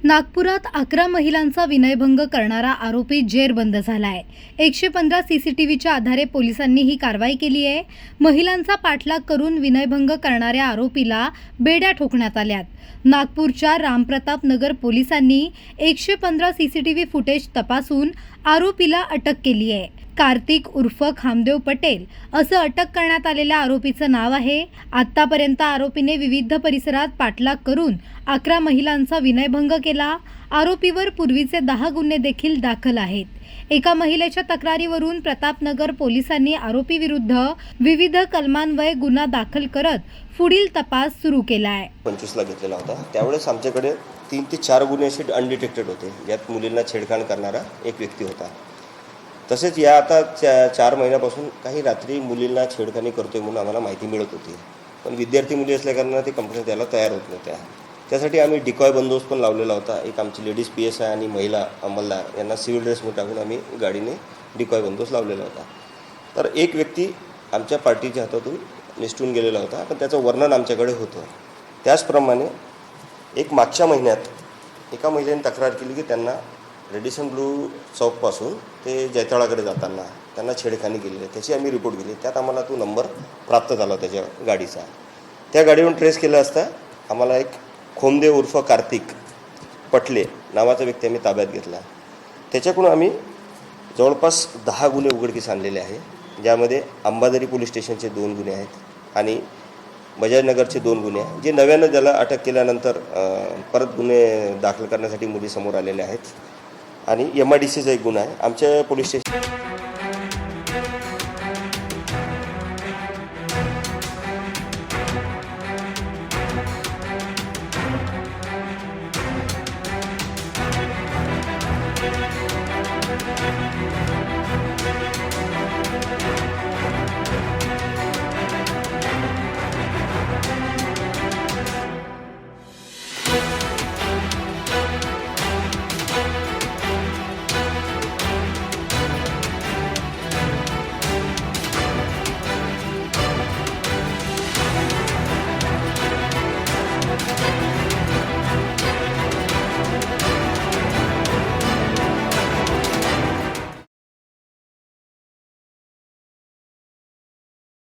नागपुरात 11 महिलांचा विनयभंग करणारा आरोपी जेरबंद झालाय। 115 सीसीटीव्हीच्या आधारे पोलिसांनी ही कारवाई केली आहे। महिलांचा पाठलाग करून विनयभंग करणाऱ्या आरोपीला बेड्या ठोकण्यात आल्यात। नागपूरच्या रामप्रताप नगर पोलिसांनी 115 सीसीटीव्ही फुटेज तपासून आरोपीला अटक केली आहे। कार्तिक उर्फ खामदेव पटेल असं अटक करण्यात आलेल्या आरोपीचं नाव आहे। आतापर्यंत आरोपीने विविध परिसरात पाठलाग करून 11 महिलांचा विनयभंग केला। आरोपीवर पूर्वीचे 10 गुन्हे देखील दाखल आहेत। एका महिलेच्या तक्रारीवरून प्रतापनगर पोलिसांनी आरोपी विरुद्ध विविध कलमान्वये गुन्हा दाखल करत पुढील तपास सुरू केला आहे। 25 ला घेतलेला होता। त्यावेळेस आमच्याकडे 3 ते 4 गुन्हे असे अनडिटेक्टेड होते, ज्यात मुलींना छेडखाण करणारा एक व्यक्ती होता। तसेच या आता 4 महिन्यापासून काही रात्री मुलींना छेडखानी करतोय म्हणून आम्हाला माहिती मिळत होती, पण विद्यार्थी मुली असल्याकारणाने ते कंपनी द्यायला तयार होत नव्हत्या। त्यासाठी आम्ही डिकॉय बंदोबस्त पण लावलेला होता। एक आमची लेडीज PSI आणि महिला अंमलदार यांना सिव्हिल ड्रेसमध्ये टाकून आम्ही गाडीने डिकॉय बंदोबस्त लावलेला होता। तर एक व्यक्ती आमच्या पार्टीच्या हातातून निसटून गेलेला होता, पण त्याचं वर्णन आमच्याकडे होतं। त्याचप्रमाणे एक मागच्या महिन्यात एका महिलेने तक्रार केली की त्यांना रेडिसन ब्लू चौकपासून ते जैताळाकडे जाताना त्यांना छेडखानी केलेली आहे। त्याची आम्ही रिपोर्ट केली। त्यात आम्हाला तो नंबर प्राप्त झाला त्याच्या गाडीचा। त्या गाडीवरून ट्रेस केला असता आम्हाला एक खोमदेव उर्फ कार्तिक पटले नावाचा व्यक्ती आम्ही ताब्यात घेतला। त्याच्याकडून आम्ही जवळपास 10 गुन्हे उघडकीस आणलेले आहे, ज्यामध्ये अंबाझरी पोलीस स्टेशनचे 2 गुन्हे आहेत आणि बजाजनगरचे 2 गुन्हे आहेत, जे नव्यानं ज्याला अटक केल्यानंतर परत गुन्हे दाखल करण्यासाठी मुली समोर आलेल्या आहेत। आणि MIDCचा एक गुन्हा आहे। आमच्या पोलीस स्टेशन